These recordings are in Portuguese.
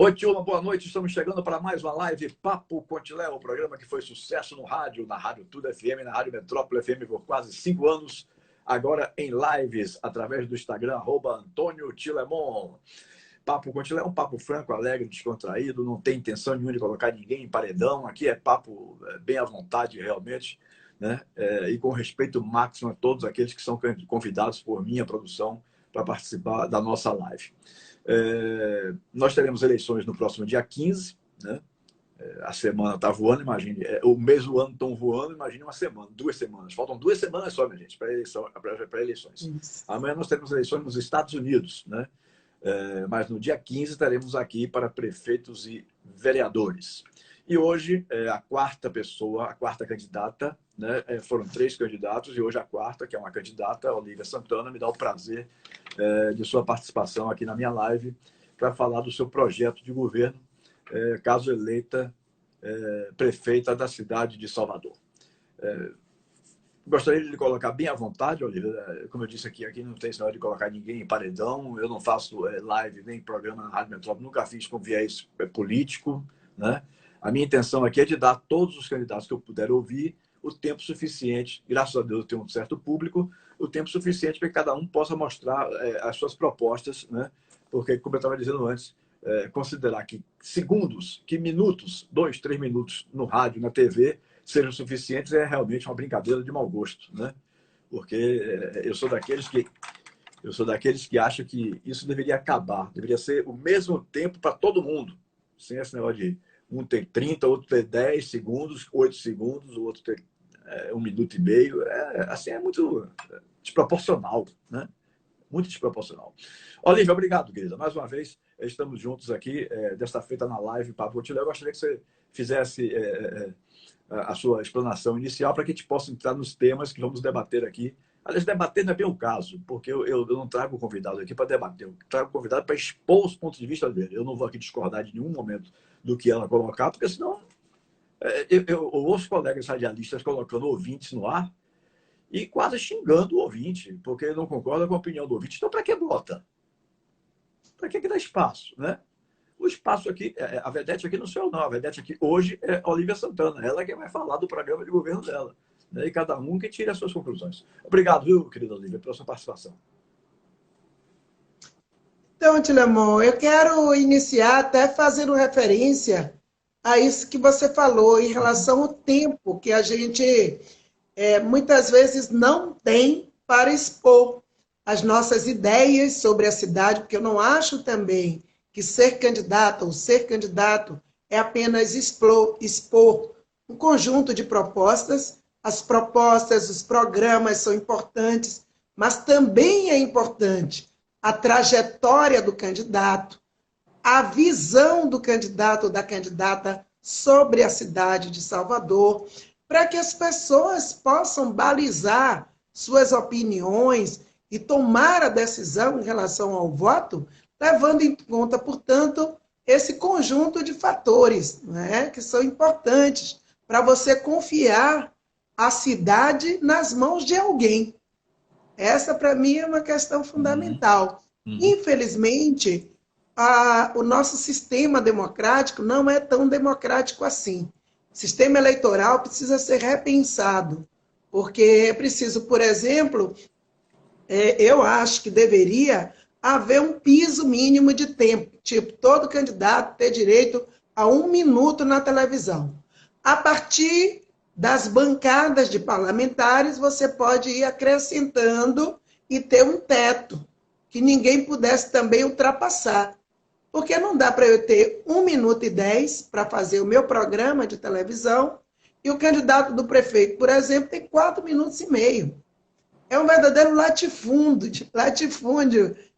Oi, turma, boa noite. Estamos chegando para mais uma live Papo Contilé, o programa que foi sucesso no rádio, na Rádio Tudo FM, na Rádio Metrópole FM por quase 5 anos. Agora em lives, através do Instagram, @Antônio Tilemon. Papo Contilé é um papo franco, alegre, descontraído, não tem intenção nenhuma de colocar ninguém em paredão. Aqui é papo bem à vontade, realmente, né? E com respeito máximo a todos aqueles que são convidados por minha produção para participar da nossa live. Nós teremos eleições no próximo dia 15, né? A semana está voando, imagine. O mês do ano estão voando, imagine uma semana, 2 semanas. Faltam 2 semanas só, minha gente, para eleições. Isso. Amanhã nós teremos eleições nos Estados Unidos, né? Mas no dia 15 estaremos aqui para prefeitos e vereadores. E hoje a quarta pessoa, a quarta candidata, né? Foram 3 candidatos e hoje a quarta, que é uma candidata, a Olívia Santana, me dá o prazer de sua participação aqui na minha live para falar do seu projeto de governo, caso eleita prefeita da cidade de Salvador. Gostaria de lhe colocar bem à vontade, Olívia. Como eu disse aqui não tem senhora de colocar ninguém em paredão. Eu não faço live nem programa na Rádio Metrópole, nunca fiz com viés político, né? A minha intenção aqui é de dar a todos os candidatos que eu puder ouvir o tempo suficiente, graças a Deus eu tenho um certo público, o tempo suficiente para que cada um possa mostrar as suas propostas, né? Porque, como eu estava dizendo antes, considerar que segundos, que minutos, 2, 3 minutos no rádio, na TV, sejam suficientes é realmente uma brincadeira de mau gosto, né? Porque eu sou daqueles que acham que isso deveria acabar, deveria ser o mesmo tempo para todo mundo, sem esse negócio de um ter 30, outro ter 10 segundos, 8 segundos, o outro ter 1 minuto e meio. Assim é muito desproporcional, né? Muito desproporcional. Olívia, obrigado, querida. Mais uma vez, estamos juntos aqui, desta feita na live Papo Contilé. Eu gostaria que você fizesse a sua explanação inicial para que a gente possa entrar nos temas que vamos debater aqui. Aliás, debater não é bem o caso, porque eu não trago o convidado aqui para debater, eu trago o convidado para expor os pontos de vista dele. Eu não vou aqui discordar de nenhum momento do que ela colocar, porque senão eu ouço colegas radialistas colocando ouvintes no ar e quase xingando o ouvinte, porque não concorda com a opinião do ouvinte. Então, para que bota? Para que dá espaço, né? O espaço aqui, a vedete aqui não sou eu, não. A vedete aqui hoje é a Olívia Santana. Ela que vai falar do programa de governo dela, né? E cada um que tire as suas conclusões. Obrigado, viu, querida Olívia, pela sua participação. Então, Tilemon, eu quero iniciar até fazendo referência a isso que você falou em relação ao tempo que a gente muitas vezes não tem para expor as nossas ideias sobre a cidade, porque eu não acho também que ser candidata ou ser candidato é apenas expor um conjunto de propostas. As propostas, os programas são importantes, mas também é importante a trajetória do candidato, a visão do candidato ou da candidata sobre a cidade de Salvador, para que as pessoas possam balizar suas opiniões e tomar a decisão em relação ao voto, levando em conta, portanto, esse conjunto de fatores, né, que são importantes para você confiar a cidade nas mãos de alguém. Essa, para mim, é uma questão fundamental. Infelizmente, o nosso sistema democrático não é tão democrático assim. O sistema eleitoral precisa ser repensado, porque é preciso, por exemplo, eu acho que deveria haver um piso mínimo de tempo, tipo, todo candidato ter direito a 1 minuto na televisão. A partir das bancadas de parlamentares, você pode ir acrescentando e ter um teto, que ninguém pudesse também ultrapassar. Porque não dá para eu ter 1 minuto e 10 para fazer o meu programa de televisão e o candidato do prefeito, por exemplo, tem 4 minutos e meio. É um verdadeiro latifúndio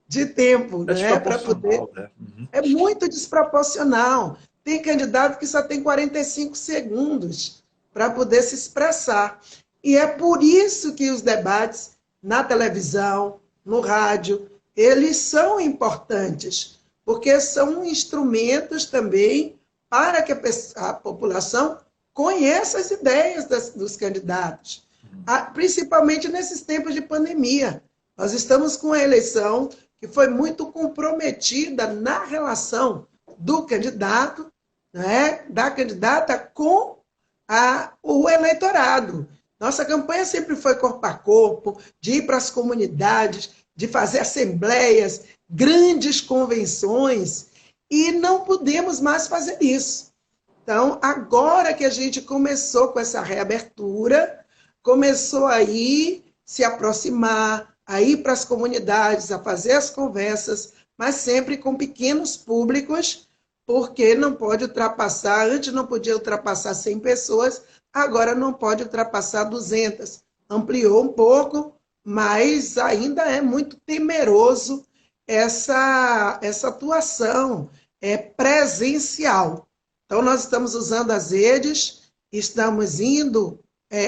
de tempo, né? Para poder. Né? É muito desproporcional. Tem candidato que só tem 45 segundos para poder se expressar. E é por isso que os debates na televisão, no rádio, eles são importantes, porque são instrumentos também para que a população conheça as ideias dos candidatos, principalmente nesses tempos de pandemia. Nós estamos com a eleição que foi muito comprometida na relação do candidato, né, da candidata com o eleitorado. Nossa campanha sempre foi corpo a corpo, de ir para as comunidades, de fazer assembleias, grandes convenções, e não podemos mais fazer isso. Então, agora que a gente começou com essa reabertura, começou a ir se aproximar, a ir para as comunidades, a fazer as conversas, mas sempre com pequenos públicos, porque não pode ultrapassar, antes não podia ultrapassar 100 pessoas, agora não pode ultrapassar 200. Ampliou um pouco, mas ainda é muito temeroso essa atuação presencial. Então, nós estamos usando as redes, estamos indo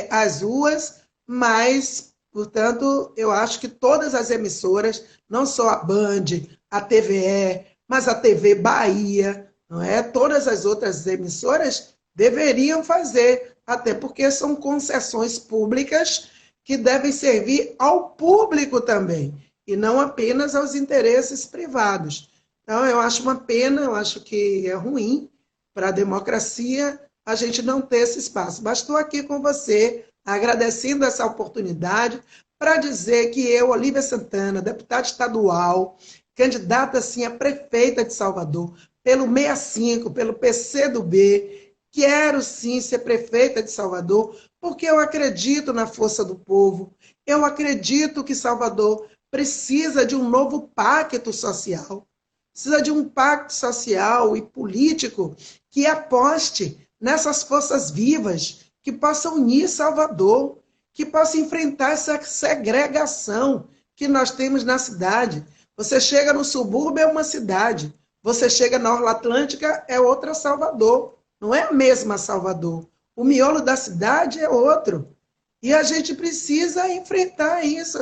às ruas, mas, portanto, eu acho que todas as emissoras, não só a Band, a TVE, mas a TV Bahia, não é? Todas as outras emissoras deveriam fazer, até porque são concessões públicas que devem servir ao público também, e não apenas aos interesses privados. Então, eu acho uma pena, eu acho que é ruim para a democracia a gente não ter esse espaço. Mas estou aqui com você, agradecendo essa oportunidade, para dizer que eu, Olívia Santana, deputada estadual, candidata assim, a prefeita de Salvador, pelo 65, pelo PCdoB, quero sim ser prefeita de Salvador, porque eu acredito na força do povo, eu acredito que Salvador precisa de um novo pacto social, precisa de um pacto social e político que aposte nessas forças vivas, que possa unir Salvador, que possa enfrentar essa segregação que nós temos na cidade. Você chega no subúrbio, é uma cidade. Você chega na Orla Atlântica, é outra Salvador. Não é a mesma Salvador. O miolo da cidade é outro. E a gente precisa enfrentar isso,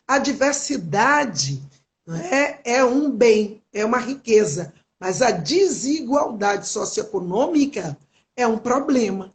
a diversidade. Não é um bem, é uma riqueza. Mas a desigualdade socioeconômica é um problema.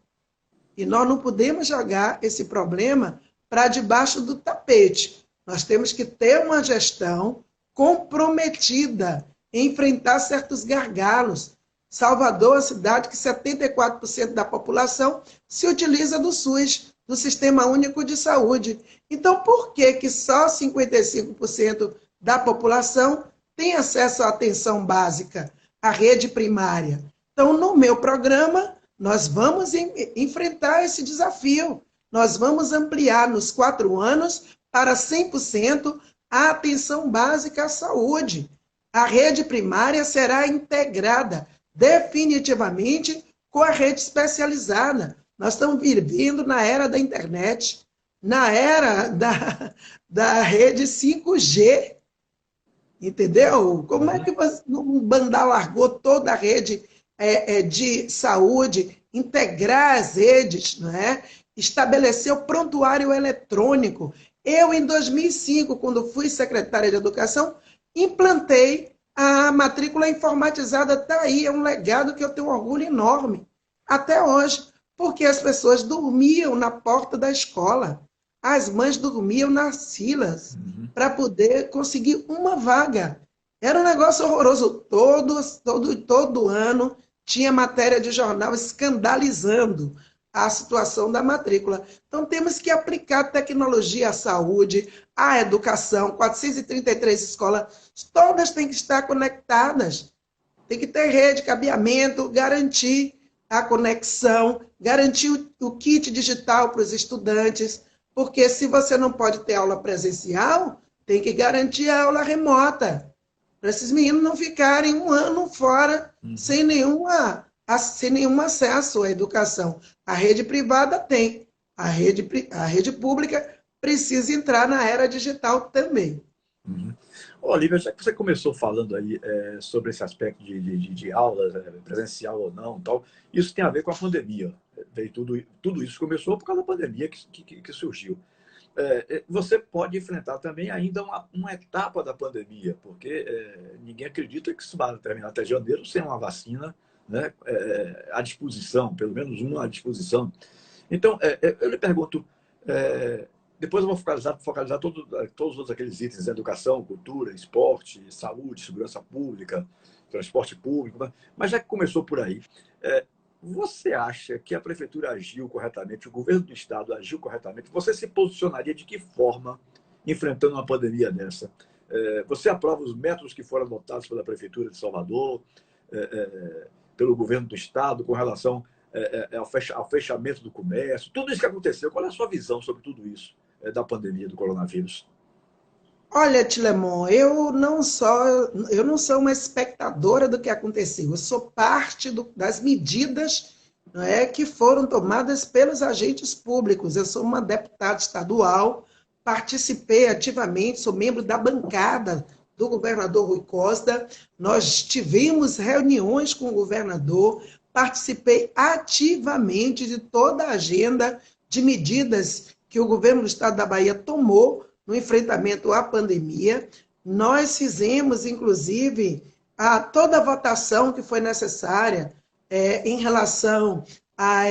E nós não podemos jogar esse problema para debaixo do tapete. Nós temos que ter uma gestão comprometida em enfrentar certos gargalos. Salvador é uma cidade que 74% da população se utiliza do SUS, do Sistema Único de Saúde. Então, por que só 55% da população tem acesso à atenção básica, à rede primária? Então, no meu programa, nós vamos enfrentar esse desafio. Nós vamos ampliar nos 4 anos para 100% a atenção básica à saúde. A rede primária será integrada definitivamente com a rede especializada. Nós estamos vivendo na era da internet, na era da rede 5G. Entendeu? Como é que um Bandar largou toda a rede de saúde, integrar as redes, não é? Estabelecer o prontuário eletrônico. Eu, em 2005, quando fui secretária de Educação, implantei a matrícula informatizada. Está aí, é um legado que eu tenho um orgulho enorme, até hoje, porque as pessoas dormiam na porta da escola, as mães dormiam nas filas para poder conseguir uma vaga. Era um negócio horroroso. Todo ano tinha matéria de jornal escandalizando a situação da matrícula. Então, temos que aplicar tecnologia à saúde, à educação. 433 escolas, todas têm que estar conectadas. Tem que ter rede, cabeamento, garantir a conexão, garantir o kit digital para os estudantes, porque se você não pode ter aula presencial, tem que garantir a aula remota, para esses meninos não ficarem um ano fora sem nenhum acesso à educação. A rede privada tem, a rede pública precisa entrar na era digital também. Olívia, já que você começou falando aí sobre esse aspecto de aulas, presencial ou não, tal, isso tem a ver com a pandemia. Veio tudo isso começou por causa da pandemia que surgiu. Você pode enfrentar também ainda uma etapa da pandemia, porque ninguém acredita que isso vai terminar até janeiro sem uma vacina, né, à disposição, pelo menos uma à disposição. Então, eu lhe pergunto, depois eu vou focalizar todos aqueles itens: educação, cultura, esporte, saúde, segurança pública, transporte público, mas já que começou por aí, você acha que a prefeitura agiu corretamente, o governo do estado agiu corretamente? Você se posicionaria de que forma enfrentando uma pandemia dessa? Você aprova os métodos que foram adotados pela prefeitura de Salvador, pelo governo do estado, com relação ao fechamento do comércio, tudo isso que aconteceu? Qual é a sua visão sobre tudo isso da pandemia do coronavírus? Olha, Tilemon, eu não sou uma espectadora do que aconteceu, eu sou parte das medidas, não é, que foram tomadas pelos agentes públicos. Eu sou uma deputada estadual, participei ativamente, sou membro da bancada do governador Rui Costa, nós tivemos reuniões com o governador, participei ativamente de toda a agenda de medidas que o governo do estado da Bahia tomou no enfrentamento à pandemia. Nós fizemos, inclusive, toda a votação que foi necessária em relação à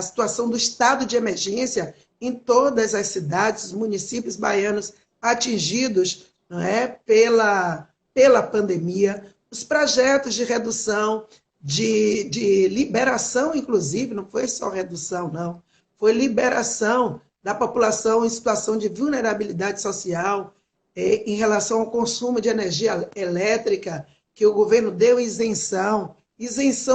situação do estado de emergência em todas as cidades, os municípios baianos atingidos, não é, pela pandemia, os projetos de redução, de liberação, inclusive, não foi só redução, não, foi liberação da população em situação de vulnerabilidade social, em relação ao consumo de energia elétrica, que o governo deu isenção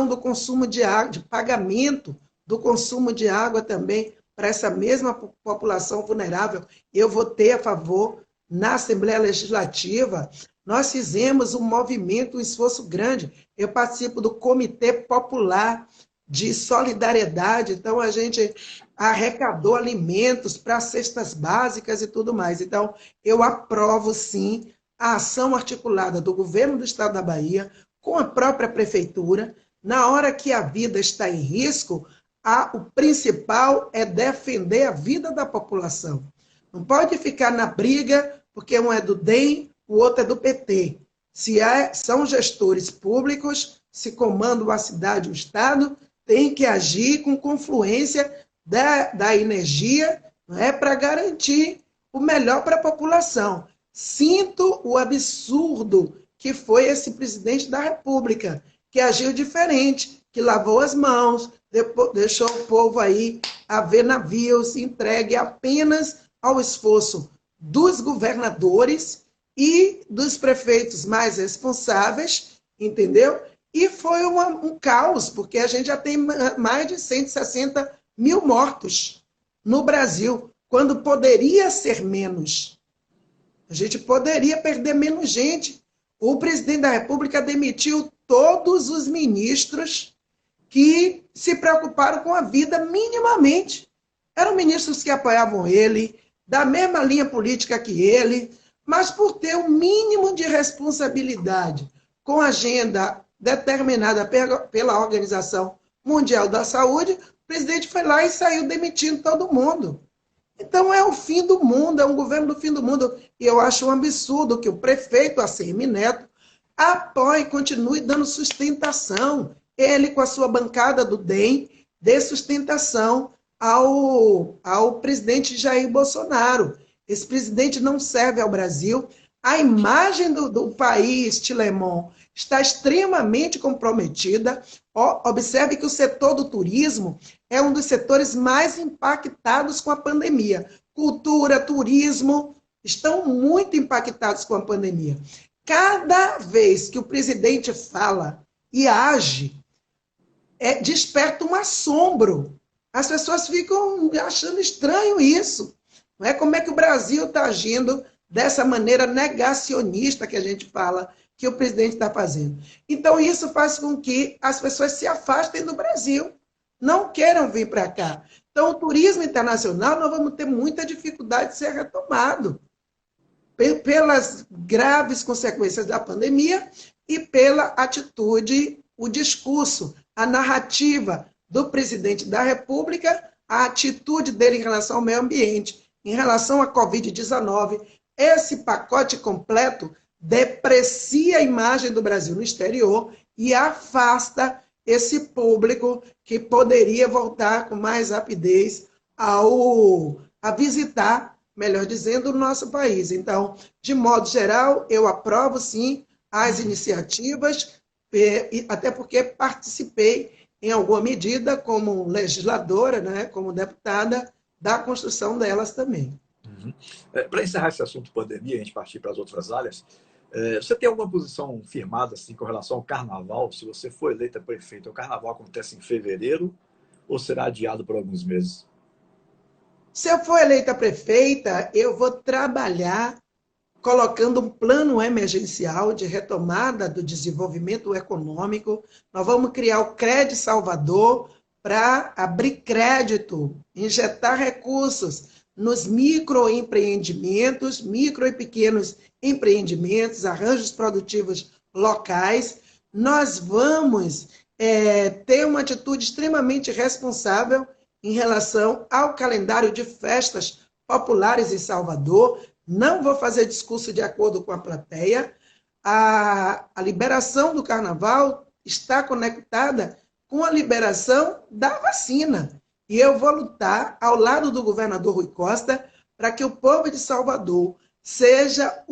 do consumo de água, de pagamento do consumo de água também para essa mesma população vulnerável. Eu votei a favor na Assembleia Legislativa. Nós fizemos um movimento, um esforço grande. Eu participo do Comitê Popular de Solidariedade, então a gente arrecadou alimentos para cestas básicas e tudo mais. Então, eu aprovo, sim, a ação articulada do governo do estado da Bahia com a própria prefeitura. Na hora que a vida está em risco, o principal é defender a vida da população. Não pode ficar na briga, porque um é do DEM, o outro é do PT. São gestores públicos, se comandam a cidade, o estado, tem que agir com confluência da energia, não é, para garantir o melhor para a população. Sinto o absurdo que foi esse presidente da República, que agiu diferente, que lavou as mãos, deixou o povo aí a ver navios entregue apenas ao esforço dos governadores e dos prefeitos mais responsáveis, entendeu? E foi um caos, porque a gente já tem mais de 160 mil mortos no Brasil, quando poderia ser menos. A gente poderia perder menos gente. O presidente da República demitiu todos os ministros que se preocuparam com a vida minimamente. Eram ministros que apoiavam ele, da mesma linha política que ele, mas por ter um mínimo de responsabilidade com a agenda determinada pela Organização Mundial da Saúde, o presidente foi lá e saiu demitindo todo mundo. Então é o fim do mundo, é um governo do fim do mundo. E eu acho um absurdo que o prefeito ACM Neto apoie, continue dando sustentação, ele com a sua bancada do DEM, dê sustentação ao presidente Jair Bolsonaro. Esse presidente não serve ao Brasil. A imagem do país, Tilemon, está extremamente comprometida. Observe que o setor do turismo é um dos setores mais impactados com a pandemia. Cultura, turismo estão muito impactados com a pandemia. Cada vez que o presidente fala e age, desperta um assombro. As pessoas ficam achando estranho isso. Não é? Como é que o Brasil está agindo dessa maneira negacionista que a gente fala que o presidente está fazendo? Então, isso faz com que as pessoas se afastem do Brasil, não queiram vir para cá. Então, o turismo internacional, nós vamos ter muita dificuldade de ser retomado pelas graves consequências da pandemia e pela atitude, o discurso, a narrativa do presidente da República, a atitude dele em relação ao meio ambiente, em relação à Covid-19. Esse pacote completo deprecia a imagem do Brasil no exterior e afasta esse público que poderia voltar com mais rapidez a visitar, melhor dizendo, o nosso país. Então, de modo geral, eu aprovo, sim, às iniciativas, até porque participei, em alguma medida, como legisladora, né, como deputada, da construção delas também. Uhum. Para encerrar esse assunto pandemia, a gente partir para as outras áreas, você tem alguma posição firmada assim, com relação ao carnaval? Se você for eleita prefeita, o carnaval acontece em fevereiro ou será adiado por alguns meses? Se eu for eleita prefeita, eu vou trabalhar colocando um plano emergencial de retomada do desenvolvimento econômico. Nós vamos criar o Crédito Salvador para abrir crédito, injetar recursos nos microempreendimentos, micro e pequenos empreendimentos, arranjos produtivos locais. Nós vamos ter uma atitude extremamente responsável em relação ao calendário de festas populares em Salvador. Não vou fazer discurso de acordo com a plateia. A liberação do carnaval está conectada com a liberação da vacina. E eu vou lutar ao lado do governador Rui Costa para que o povo de Salvador esteja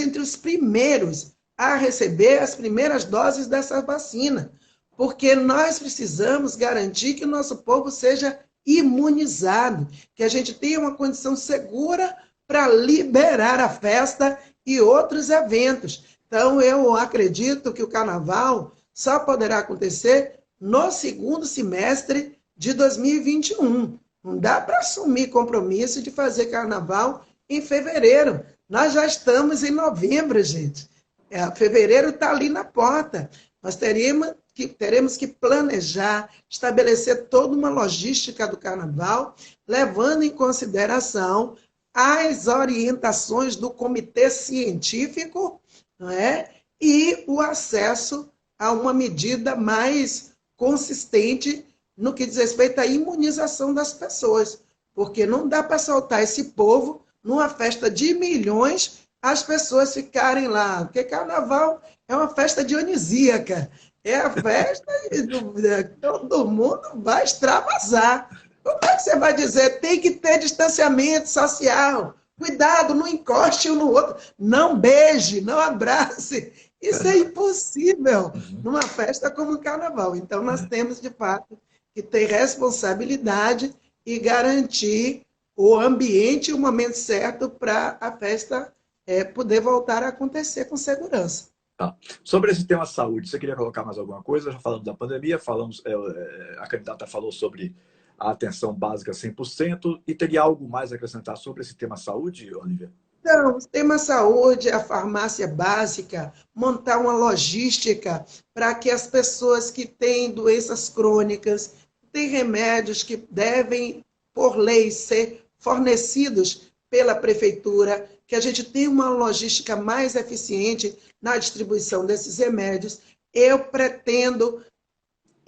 entre os primeiros a receber as primeiras doses dessa vacina, porque nós precisamos garantir que o nosso povo seja imunizado, que a gente tenha uma condição segura para liberar a festa e outros eventos. Então, eu acredito que o carnaval só poderá acontecer no segundo semestre de 2021. Não dá para assumir compromisso de fazer carnaval em fevereiro. Nós já estamos em novembro, gente. Fevereiro está ali na porta. Nós teremos que planejar, estabelecer toda uma logística do carnaval, levando em consideração as orientações do comitê científico, não é? E o acesso a uma medida mais consistente no que diz respeito à imunização das pessoas, porque não dá para soltar esse povo numa festa de milhões, as pessoas ficarem lá, porque carnaval é uma festa dionisíaca, é a festa e todo mundo vai extravasar. Como é que você vai dizer? Tem que ter distanciamento social. Cuidado, não encoste um no outro. Não beije, não abrace. Isso é impossível numa festa como o carnaval. Então, nós temos, de fato, que ter responsabilidade e garantir o ambiente e o momento certo para a festa poder voltar a acontecer com segurança. Tá. Sobre esse tema saúde, você queria colocar mais alguma coisa? Já falamos da pandemia, a candidata falou sobre a atenção básica 100%, e teria algo mais a acrescentar sobre esse tema saúde, Olivia? Então, o tema saúde, a farmácia básica, montar uma logística para que as pessoas que têm doenças crônicas, têm remédios que devem, por lei, ser fornecidos pela prefeitura, que a gente tenha uma logística mais eficiente na distribuição desses remédios. Eu pretendo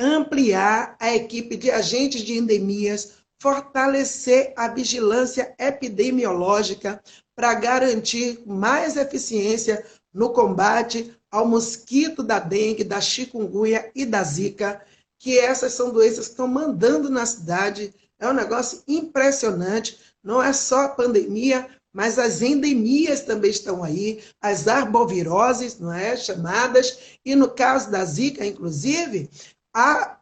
ampliar a equipe de agentes de endemias, fortalecer a vigilância epidemiológica para garantir mais eficiência no combate ao mosquito da dengue, da chikungunya e da zika, que essas são doenças que estão mandando na cidade. É um negócio impressionante. Não é só a pandemia, mas as endemias também estão aí, as arboviroses, não é, chamadas, e no caso da zika, inclusive, há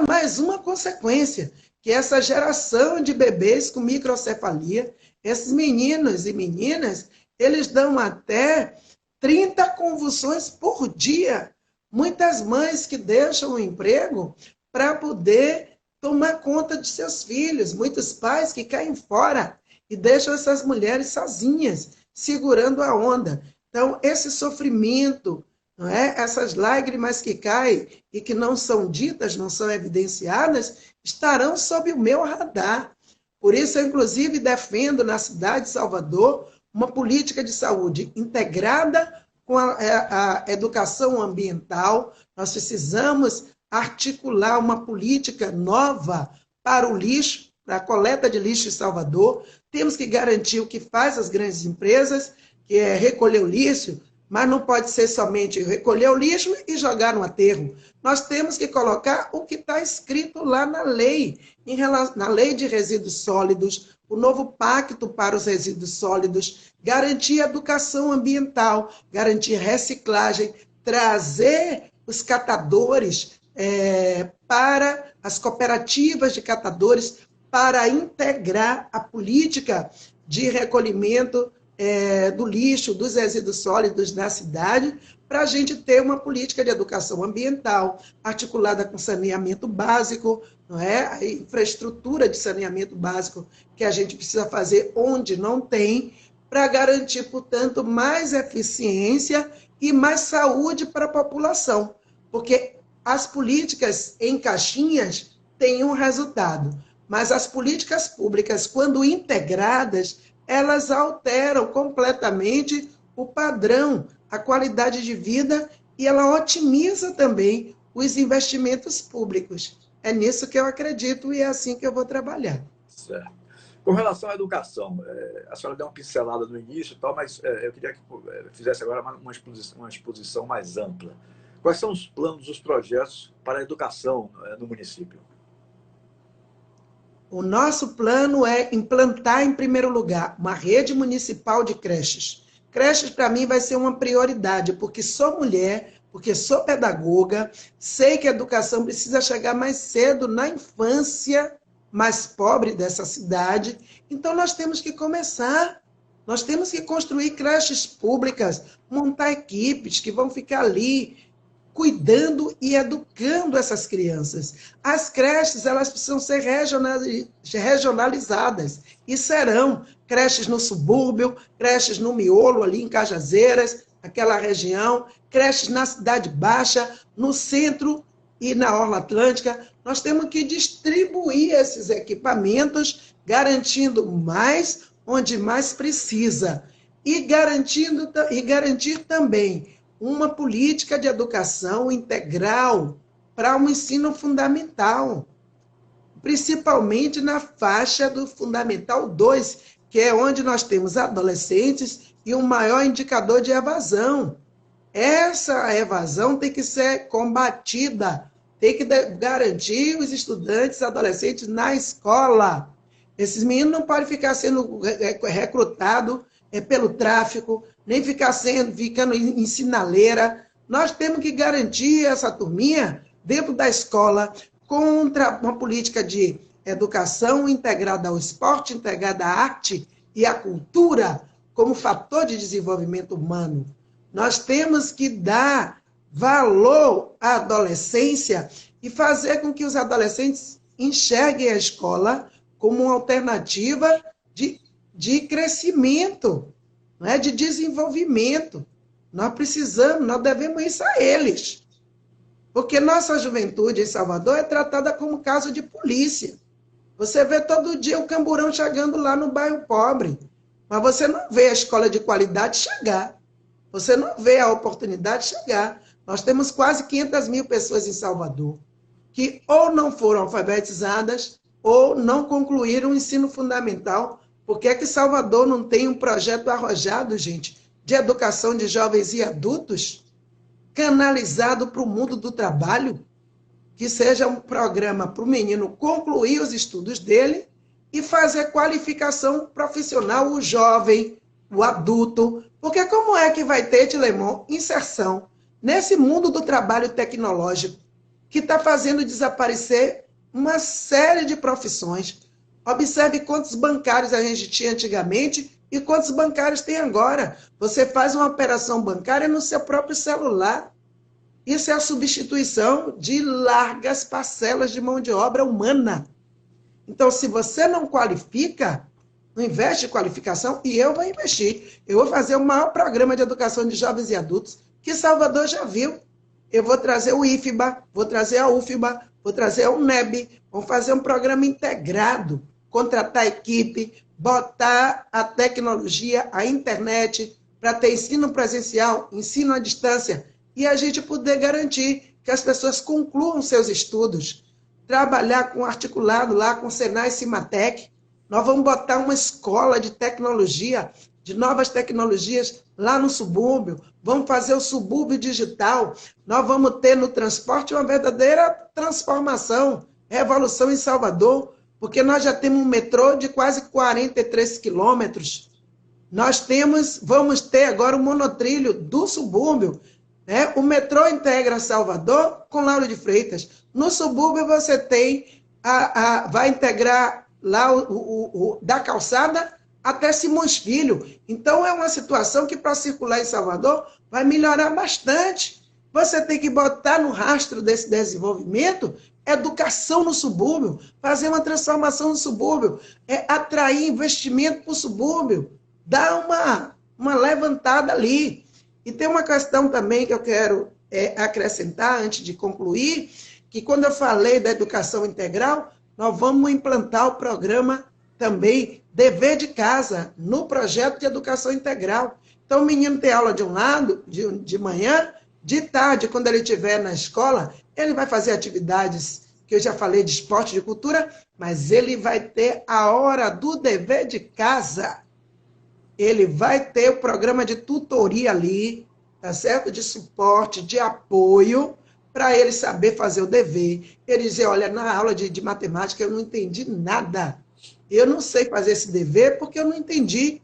mais uma consequência, que é essa geração de bebês com microcefalia. Esses meninos e meninas, eles dão até 30 convulsões por dia. Muitas mães que deixam o emprego para poder tomar conta de seus filhos, muitos pais que caem fora e deixam essas mulheres sozinhas, segurando a onda. Então, esse sofrimento, não é? Essas lágrimas que caem e que não são ditas, não são evidenciadas, estarão sob o meu radar. Por isso, eu, inclusive, defendo na cidade de Salvador uma política de saúde integrada com a educação ambiental. Nós precisamos articular uma política nova para o lixo, para a coleta de lixo em Salvador. Temos que garantir o que faz as grandes empresas, que é recolher o lixo mas não pode ser somente recolher o lixo e jogar no aterro. Nós temos que colocar o que está escrito lá na lei, na lei de resíduos sólidos, o novo pacto para os resíduos sólidos, garantir educação ambiental, garantir reciclagem, trazer os catadores para as cooperativas de catadores, para integrar a política de recolhimento do lixo, dos resíduos sólidos na cidade, para a gente ter uma política de educação ambiental articulada com saneamento básico, não é? A infraestrutura de saneamento básico que a gente precisa fazer onde não tem, para garantir, portanto, mais eficiência e mais saúde para a população. Porque as políticas em caixinhas têm um resultado, mas as políticas públicas, quando integradas, elas alteram completamente o padrão, a qualidade de vida, e ela otimiza também os investimentos públicos. É nisso que eu acredito e é assim que eu vou trabalhar. Certo. Com relação à educação, a senhora deu uma pincelada no início, mas eu queria que fizesse agora uma exposição mais ampla. Quais são os planos, os projetos para a educação no município? O nosso plano é implantar, em primeiro lugar, uma rede municipal de creches. Creches, para mim, vai ser uma prioridade, porque sou mulher, porque sou pedagoga, sei que a educação precisa chegar mais cedo na infância mais pobre dessa cidade. Então, nós temos que começar. Nós temos que construir creches públicas, montar equipes que vão ficar ali cuidando e educando essas crianças. As creches, elas precisam ser regionalizadas, e serão creches no subúrbio, creches no miolo, ali em Cajazeiras, aquela região, creches na Cidade Baixa, no centro e na Orla Atlântica. Nós temos que distribuir esses equipamentos, garantindo mais onde mais precisa, e garantir também uma política de educação integral para o ensino fundamental, principalmente na faixa do Fundamental 2, que é onde nós temos adolescentes e um maior indicador de evasão. Essa evasão tem que ser combatida, tem que garantir os estudantes, adolescentes na escola. Esses meninos não podem ficar sendo recrutados pelo tráfico, nem ficando em sinaleira. Nós temos que garantir essa turminha dentro da escola, contra uma política de educação integrada ao esporte, integrada à arte e à cultura como fator de desenvolvimento humano. Nós temos que dar valor à adolescência e fazer com que os adolescentes enxerguem a escola como uma alternativa de crescimento, não é? De desenvolvimento. Nós devemos isso a eles. Porque nossa juventude em Salvador é tratada como caso de polícia. Você vê todo dia o camburão chegando lá no bairro pobre, mas você não vê a escola de qualidade chegar. Você não vê a oportunidade chegar. Nós temos quase 500 mil pessoas em Salvador que ou não foram alfabetizadas ou não concluíram o ensino fundamental. Por que é que Salvador não tem um projeto arrojado, gente, de educação de jovens e adultos, canalizado para o mundo do trabalho, que seja um programa para o menino concluir os estudos dele e fazer qualificação profissional, o jovem, o adulto? Porque como é que vai ter, Tilemon, inserção nesse mundo do trabalho tecnológico que está fazendo desaparecer uma série de profissões? Observe quantos bancários a gente tinha antigamente e quantos bancários tem agora. Você faz uma operação bancária no seu próprio celular. Isso é a substituição de largas parcelas de mão de obra humana. Então, se você não qualifica, não investe em qualificação, e eu vou investir. Eu vou fazer o maior programa de educação de jovens e adultos que Salvador já viu. Eu vou trazer o IFBA, vou trazer a UFBA, vou trazer a UNEB, vamos fazer um programa integrado, contratar a equipe, botar a tecnologia, a internet, para ter ensino presencial, ensino à distância, e a gente poder garantir que as pessoas concluam seus estudos. Trabalhar com articulado lá com o Senai e Cimatec. Nós vamos botar uma escola de tecnologia de novas tecnologias lá no subúrbio, vamos fazer o subúrbio digital, nós vamos ter no transporte uma verdadeira transformação, revolução em Salvador, porque nós já temos um metrô de quase 43 quilômetros. Vamos ter agora o monotrilho do subúrbio, né? O metrô integra Salvador com Lauro de Freitas. No subúrbio você tem, vai integrar lá da calçada até Simões Filho. Então é uma situação que para circular em Salvador vai melhorar bastante. Você tem que botar no rastro desse desenvolvimento educação no subúrbio, fazer uma transformação no subúrbio, atrair investimento para o subúrbio, dar uma levantada ali. E tem uma questão também que eu quero acrescentar antes de concluir, que quando eu falei da educação integral, nós vamos implantar o programa também Dever de Casa no projeto de educação integral. Então o menino tem aula de um lado, de manhã, de tarde, quando ele estiver na escola, ele vai fazer atividades que eu já falei de esporte, de cultura, mas ele vai ter a hora do dever de casa. Ele vai ter o programa de tutoria ali, tá certo? De suporte, de apoio, para ele saber fazer o dever. Ele dizer, olha, na aula de matemática eu não entendi nada. Eu não sei fazer esse dever porque eu não entendi.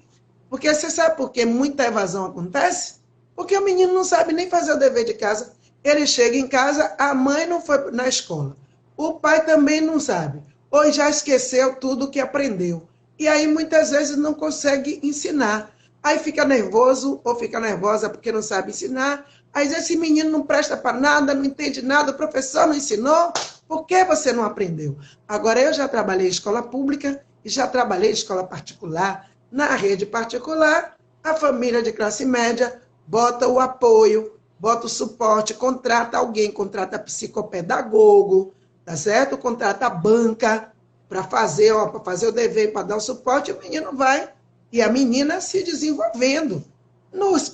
Porque você sabe por que muita evasão acontece? Porque o menino não sabe nem fazer o dever de casa. Ele chega em casa, a mãe não foi na escola. O pai também não sabe. Ou já esqueceu tudo que aprendeu. E aí, muitas vezes, não consegue ensinar. Aí fica nervoso ou fica nervosa porque não sabe ensinar. Aí esse menino não presta para nada, não entende nada, o professor não ensinou. Por que você não aprendeu? Agora, eu já trabalhei em escola pública e já trabalhei em escola particular. Na rede particular, a família de classe média bota o apoio, bota o suporte, contrata alguém, contrata psicopedagogo, tá certo? Contrata a banca para fazer o dever, para dar o suporte, o menino vai e a menina se desenvolvendo.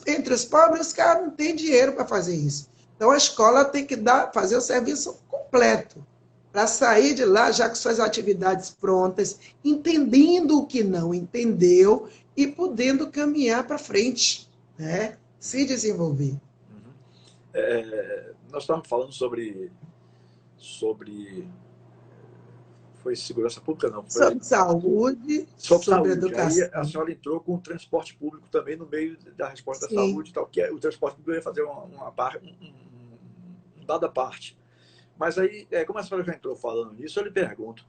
Entre os pobres, os caras não têm dinheiro para fazer isso. Então, a escola tem que fazer o serviço completo, para sair de lá já com suas atividades prontas, entendendo o que não entendeu e podendo caminhar para frente, né? Se desenvolver. Nós estávamos falando sobre foi segurança pública, não? Foi sobre saúde, sobre educação. Aí a senhora entrou com o transporte público também no meio da resposta Sim. da saúde, tal, que o transporte público ia fazer um dada parte. Mas aí, como a senhora já entrou falando nisso, eu lhe pergunto,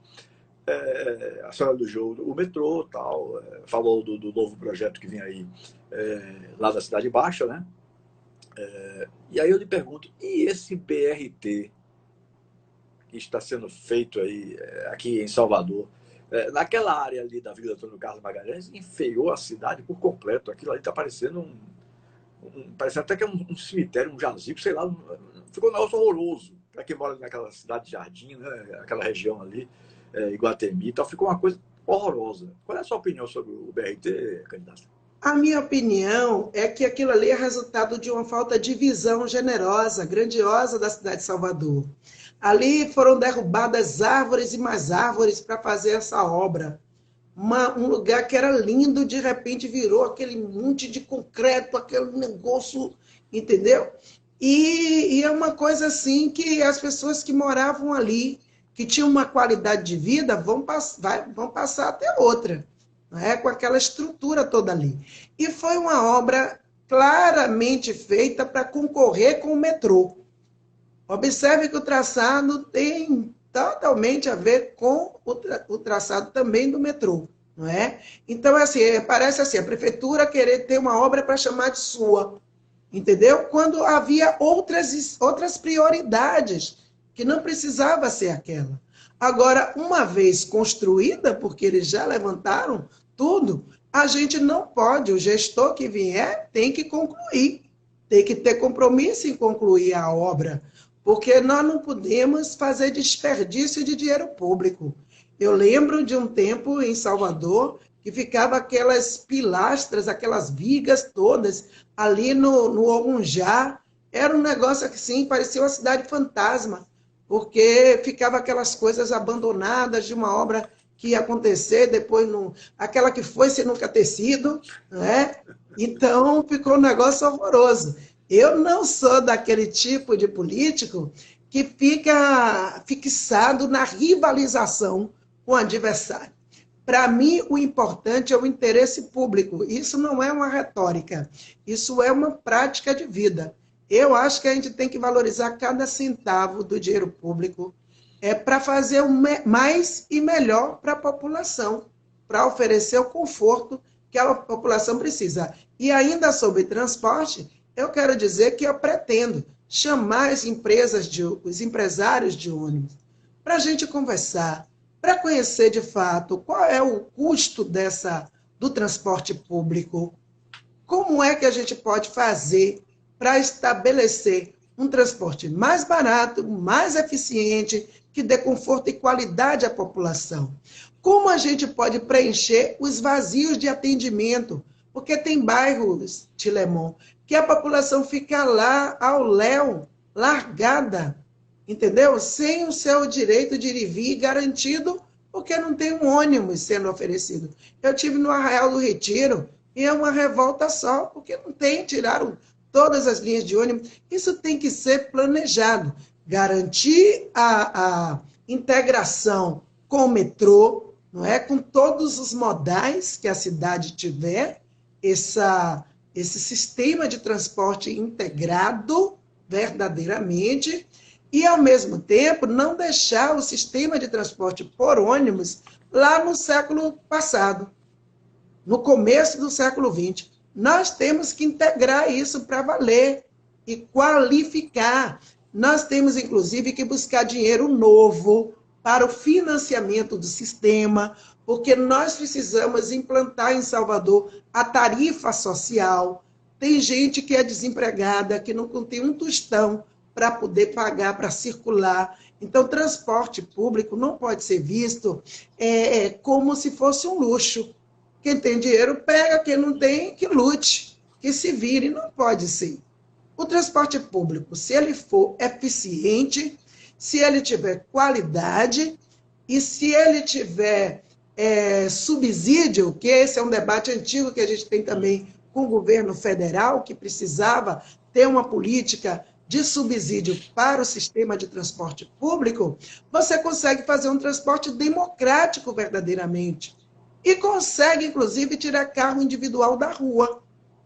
a senhora elogiou o metrô, tal, falou do novo projeto que vem aí lá da Cidade Baixa, né? E aí eu lhe pergunto, e esse BRT que está sendo feito aí, aqui em Salvador, naquela área ali da Vila Antônio Carlos Magalhães, enfeiou a cidade por completo. Aquilo ali está parecendo parece até que é um cemitério, um jazigo, sei lá. Ficou um negócio horroroso. Para quem mora naquela cidade de Jardim, né, aquela região ali, Iguatemi, então ficou uma coisa horrorosa. Qual é a sua opinião sobre o BRT, candidata? A minha opinião é que aquilo ali é resultado de uma falta de visão generosa, grandiosa da cidade de Salvador. Ali foram derrubadas árvores e mais árvores para fazer essa obra. Um lugar que era lindo, de repente virou aquele monte de concreto, aquele negócio, entendeu? E é uma coisa assim que as pessoas que moravam ali, que tinham uma qualidade de vida, vão passar até outra, né? Com aquela estrutura toda ali. E foi uma obra claramente feita para concorrer com o metrô. Observe que o traçado tem totalmente a ver com o traçado também do metrô, não é? Então, assim, parece assim, a prefeitura querer ter uma obra para chamar de sua, entendeu? Quando havia outras prioridades, que não precisava ser aquela. Agora, uma vez construída, porque eles já levantaram tudo, a gente não pode, o gestor que vier tem que concluir, tem que ter compromisso em concluir a obra, porque nós não podemos fazer desperdício de dinheiro público. Eu lembro de um tempo em Salvador que ficava aquelas pilastras, aquelas vigas todas ali no Ogunjá. Era um negócio assim, parecia uma cidade fantasma, porque ficava aquelas coisas abandonadas de uma obra que ia acontecer, depois não, aquela que foi sem nunca ter sido, né? Então ficou um negócio horroroso. Eu não sou daquele tipo de político que fica fixado na rivalização com o adversário. Para mim, o importante é o interesse público. Isso não é uma retórica, isso é uma prática de vida. Eu acho que a gente tem que valorizar cada centavo do dinheiro público para fazer o mais e melhor para a população, para oferecer o conforto que a população precisa. E ainda sobre transporte, eu quero dizer que eu pretendo chamar as empresas, os empresários de ônibus, para a gente conversar, para conhecer de fato qual é o custo do transporte público, como é que a gente pode fazer para estabelecer um transporte mais barato, mais eficiente, que dê conforto e qualidade à população. Como a gente pode preencher os vazios de atendimento? Porque tem bairros, Tilemon, que a população fica lá ao léu, largada, entendeu? Sem o seu direito de ir e vir garantido, porque não tem um ônibus sendo oferecido. Eu tive no Arraial do Retiro, e é uma revolta só, porque não tem, tiraram todas as linhas de ônibus. Isso tem que ser planejado. Garantir a integração com o metrô, não é? Com todos os modais que a cidade tiver, esse sistema de transporte integrado verdadeiramente, e, ao mesmo tempo, não deixar o sistema de transporte por ônibus lá no século passado, no começo do século XX. Nós temos que integrar isso para valer e qualificar. Nós temos, inclusive, que buscar dinheiro novo para o financiamento do sistema, porque nós precisamos implantar em Salvador a tarifa social. Tem gente que é desempregada, que não tem um tostão para poder pagar, para circular. Então, transporte público não pode ser visto como se fosse um luxo. Quem tem dinheiro pega, quem não tem, que lute, que se vire, não pode ser. O transporte público, se ele for eficiente, se ele tiver qualidade e se ele tiver subsídio, que esse é um debate antigo que a gente tem também com o governo federal, que precisava ter uma política de subsídio para o sistema de transporte público, você consegue fazer um transporte democrático verdadeiramente. E consegue, inclusive, tirar carro individual da rua.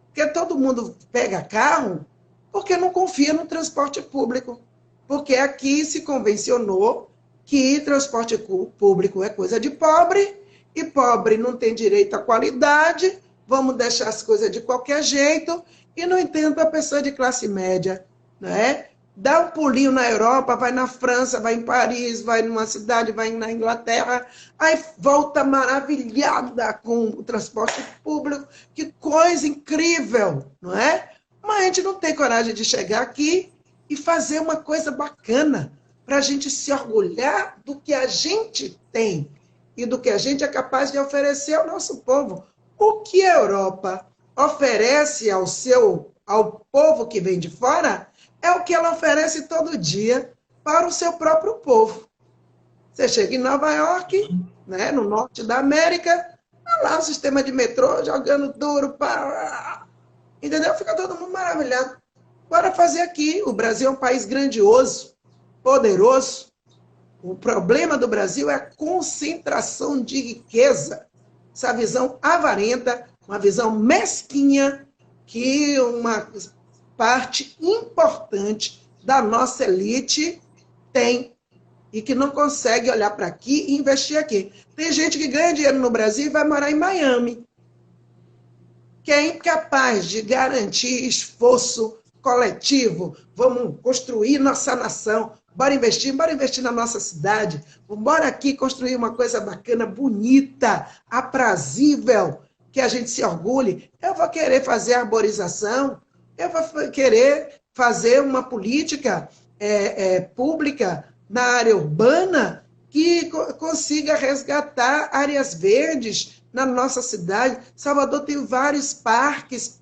Porque todo mundo pega carro porque não confia no transporte público. Porque aqui se convencionou que transporte público é coisa de pobre, e pobre não tem direito à qualidade, vamos deixar as coisas de qualquer jeito, e, no entanto, a pessoa de classe média, né, dá um pulinho na Europa, vai na França, vai em Paris, vai numa cidade, vai na Inglaterra, aí volta maravilhada com o transporte público, que coisa incrível, não é? Mas a gente não tem coragem de chegar aqui e fazer uma coisa bacana, para a gente se orgulhar do que a gente tem e do que a gente é capaz de oferecer ao nosso povo. O que a Europa oferece ao povo que vem de fora é o que ela oferece todo dia para o seu próprio povo. Você chega em Nova York, né, no norte da América, tá lá o sistema de metrô jogando duro, entendeu? Fica todo mundo maravilhado. Bora fazer aqui. O Brasil é um país grandioso, poderoso. O problema do Brasil é a concentração de riqueza. Essa visão avarenta, uma visão mesquinha, que uma parte importante da nossa elite tem e que não consegue olhar para aqui e investir aqui. Tem gente que ganha dinheiro no Brasil e vai morar em Miami, que é incapaz de garantir esforço coletivo. Vamos construir nossa nação, bora investir na nossa cidade, bora aqui construir uma coisa bacana, bonita, aprazível, que a gente se orgulhe. Eu vou querer fazer arborização, eu vou querer fazer uma política pública na área urbana que consiga resgatar áreas verdes na nossa cidade. Salvador tem vários parques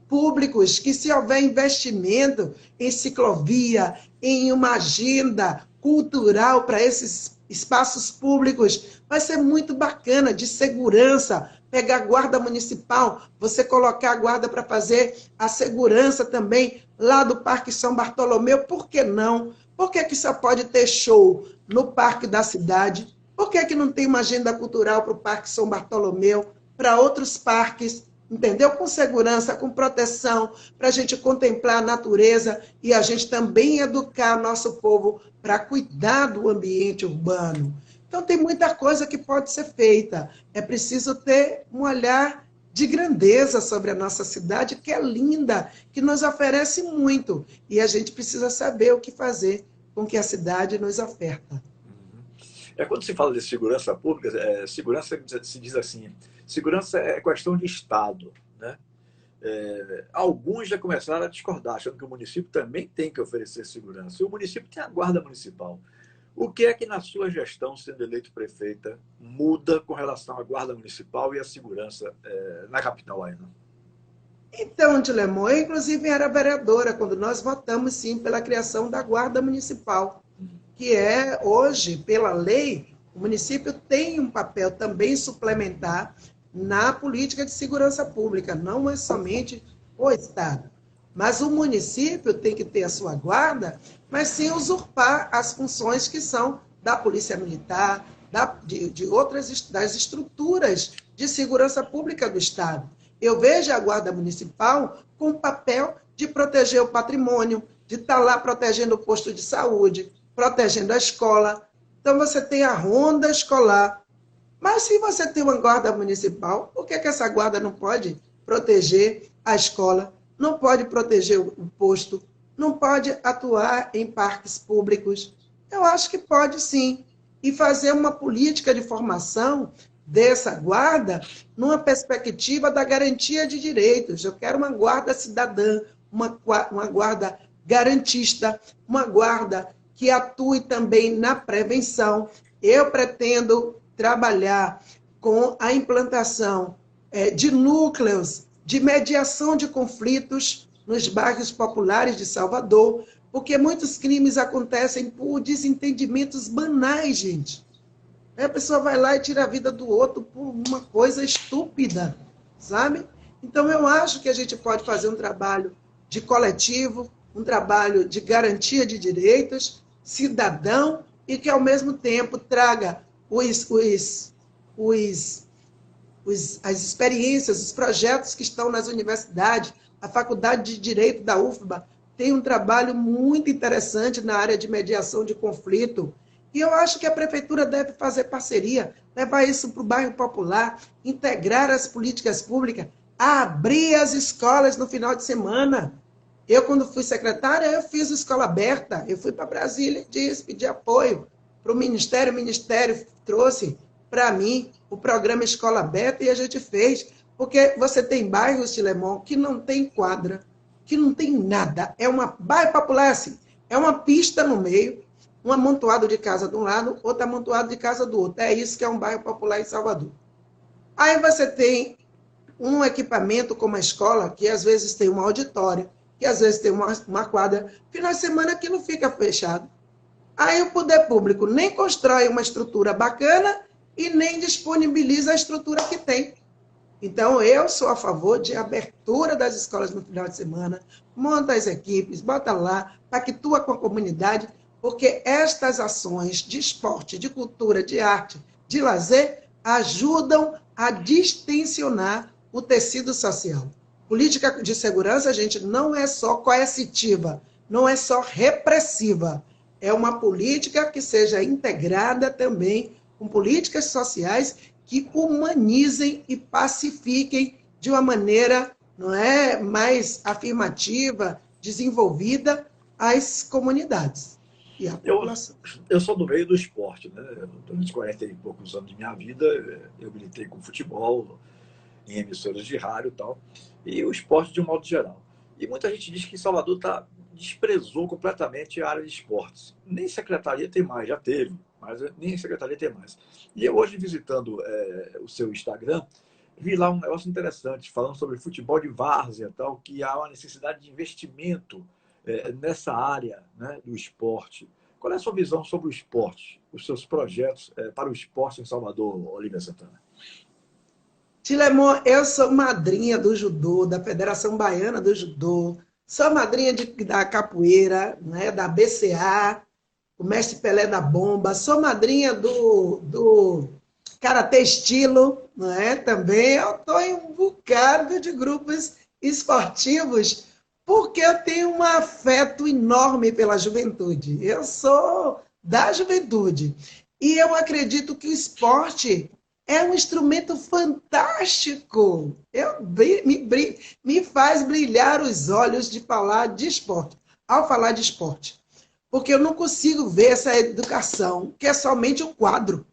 públicos que, se houver investimento em ciclovia, em uma agenda cultural para esses espaços públicos. Vai ser muito bacana, de segurança, pegar a guarda municipal, você colocar a guarda para fazer a segurança também lá do Parque São Bartolomeu, por que não? Por que só pode ter show no Parque da Cidade? Por que não tem uma agenda cultural para o Parque São Bartolomeu, para outros parques, entendeu? Com segurança, com proteção, para a gente contemplar a natureza e a gente também educar nosso povo para cuidar do ambiente urbano. Então, tem muita coisa que pode ser feita. É preciso ter um olhar de grandeza sobre a nossa cidade, que é linda, que nos oferece muito. E a gente precisa saber o que fazer com que a cidade nos oferta. Quando se fala de segurança pública, segurança se diz assim, segurança é questão de Estado, né? Alguns já começaram a discordar, achando que o município também tem que oferecer segurança. E o município tem a guarda municipal. O que é que, na sua gestão, sendo eleito prefeita, muda com relação à guarda municipal e à segurança na capital ainda? Então, Dilemon, eu inclusive era vereadora quando nós votamos, sim, pela criação da guarda municipal, que é, hoje, pela lei, o município tem um papel também suplementar na política de segurança pública, não é somente o Estado. Mas o município tem que ter a sua guarda, mas sem usurpar as funções que são da Polícia Militar, de outras das estruturas de segurança pública do Estado. Eu vejo a Guarda Municipal com o papel de proteger o patrimônio, de estar lá protegendo o posto de saúde, protegendo a escola. Então, você tem a ronda escolar. Mas se você tem uma guarda municipal, por que essa guarda não pode proteger a escola, não pode proteger o posto, não pode atuar em parques públicos? Eu acho que pode sim. E fazer uma política de formação dessa guarda numa perspectiva da garantia de direitos. Eu quero uma guarda cidadã, uma guarda garantista, uma guarda que atue também na prevenção. Eu pretendo trabalhar com a implantação de núcleos de mediação de conflitos nos bairros populares de Salvador, porque muitos crimes acontecem por desentendimentos banais, gente. A pessoa vai lá e tira a vida do outro por uma coisa estúpida, sabe? Então, eu acho que a gente pode fazer um trabalho de coletivo, um trabalho de garantia de direitos, cidadão, e que, ao mesmo tempo, traga as experiências, os projetos que estão nas universidades. A Faculdade de Direito da UFBA tem um trabalho muito interessante na área de mediação de conflito. E eu acho que a prefeitura deve fazer parceria, levar isso para o bairro popular, integrar as políticas públicas, abrir as escolas no final de semana. Eu, quando fui secretária, eu fiz escola aberta. Eu fui para Brasília e disse, pedi apoio para o Ministério trouxe para mim o programa Escola Aberta e a gente fez. Porque você tem bairros, Tilemon, que não tem quadra, que não tem nada. É uma bairro popular assim, é uma pista no meio, um amontoado de casa de um lado, outro amontoado de casa do outro. É isso que é um bairro popular em Salvador. Aí você tem um equipamento como a escola, que às vezes tem uma auditória, que às vezes tem uma quadra. Final de semana aquilo fica fechado. Aí o poder público nem constrói uma estrutura bacana e nem disponibiliza a estrutura que tem. Então, eu sou a favor de abertura das escolas no final de semana, monta as equipes, bota lá, pactua com a comunidade, porque estas ações de esporte, de cultura, de arte, de lazer, ajudam a distensionar o tecido social. Política de segurança, gente, não é só coercitiva, não é só repressiva. É uma política que seja integrada também com políticas sociais que humanizem e pacifiquem de uma maneira, não é, mais afirmativa, desenvolvida as comunidades e a população. Eu sou do meio do esporte, né? Durante 40 e poucos anos de minha vida, eu militei com futebol, em emissoras de rádio e tal, e o esporte de um modo geral. E muita gente diz que Salvador desprezou completamente a área de esportes. Nem secretaria tem mais, já teve, mas nem secretaria tem mais. E eu hoje, visitando o seu Instagram, vi lá um negócio interessante, falando sobre futebol de várzea e tal, que há uma necessidade de investimento nessa área, né, do esporte, Qual é a sua visão sobre o esporte, os seus projetos para o esporte em Salvador, Olívia Santana? Tilemon, eu sou madrinha do judô, da Federação Baiana do Judô, sou madrinha da capoeira, né, da BCA, o Mestre Pelé da Bomba, sou madrinha do Karatê Estilo, não é? Também eu estou em um bocado de grupos esportivos, porque eu tenho um afeto enorme pela juventude. Eu sou da juventude. E eu acredito que o esporte é um instrumento fantástico. Me faz brilhar os olhos de falar de esporte, ao falar de esporte. Porque eu não consigo ver essa educação, que é somente um quadro.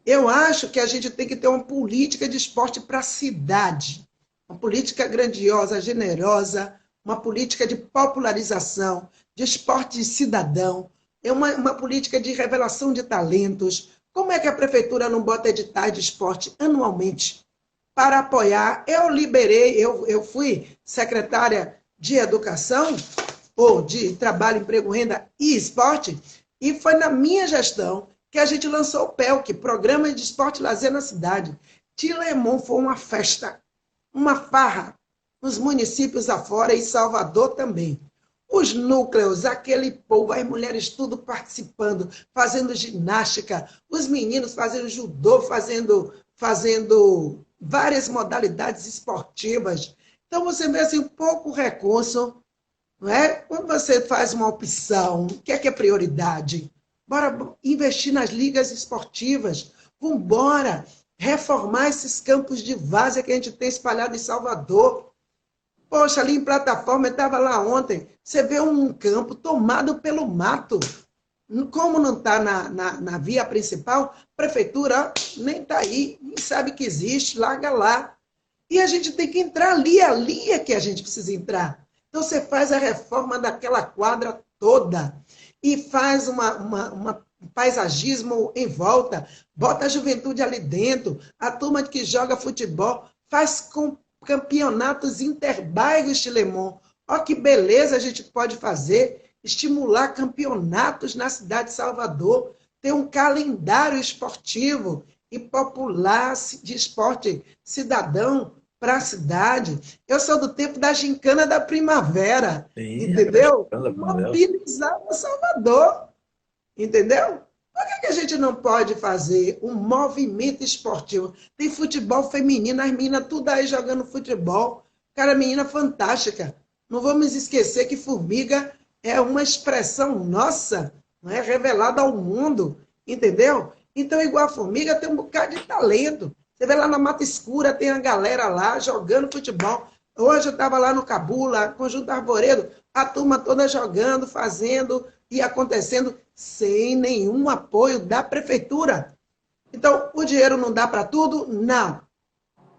Eu acho que a gente tem que ter uma política de esporte para a cidade. Uma política grandiosa, generosa, uma política de popularização, de esporte cidadão, é uma política de revelação de talentos. Como é que a prefeitura não bota editais de esporte anualmente para apoiar? Eu fui secretária de Educação, ou de Trabalho, Emprego, Renda e Esporte, e foi na minha gestão que a gente lançou o PELC, Programa de Esporte e Lazer na Cidade. Tilemon foi uma festa, uma farra, nos municípios afora e Salvador também. Os núcleos, aquele povo, as mulheres tudo participando, fazendo ginástica, os meninos fazendo judô, fazendo várias modalidades esportivas. Então, você vê assim, pouco recurso, não é? Quando você faz uma opção, o que é prioridade? Bora investir nas ligas esportivas, vamos embora reformar esses campos de várzea que a gente tem espalhado em Salvador. Poxa, ali em Plataforma, eu estava lá ontem, você vê um campo tomado pelo mato. Como não está na via principal, a prefeitura nem está aí, nem sabe que existe, larga lá. E a gente tem que entrar ali é que a gente precisa entrar. Então você faz a reforma daquela quadra toda e faz um paisagismo em volta, bota a juventude ali dentro, a turma que joga futebol, faz com campeonatos interbairros, Tilemon. Olha que beleza a gente pode fazer, estimular campeonatos na cidade de Salvador, ter um calendário esportivo e popular de esporte cidadão para a cidade. Eu sou do tempo da gincana da primavera, Sim, entendeu? da primavera. Mobilizava Salvador, entendeu? Por que a gente não pode fazer um movimento esportivo? Tem futebol feminino, as meninas tudo aí jogando futebol. Cara, menina fantástica. Não vamos esquecer que formiga é uma expressão nossa, não é revelada ao mundo, entendeu? Então, igual a formiga, tem um bocado de talento. Você vê lá na Mata Escura, tem a galera lá jogando futebol. Hoje eu estava lá no Cabula, Conjunto Arvoredo, a turma toda jogando, fazendo e acontecendo sem nenhum apoio da prefeitura. Então, o dinheiro não dá para tudo? Não.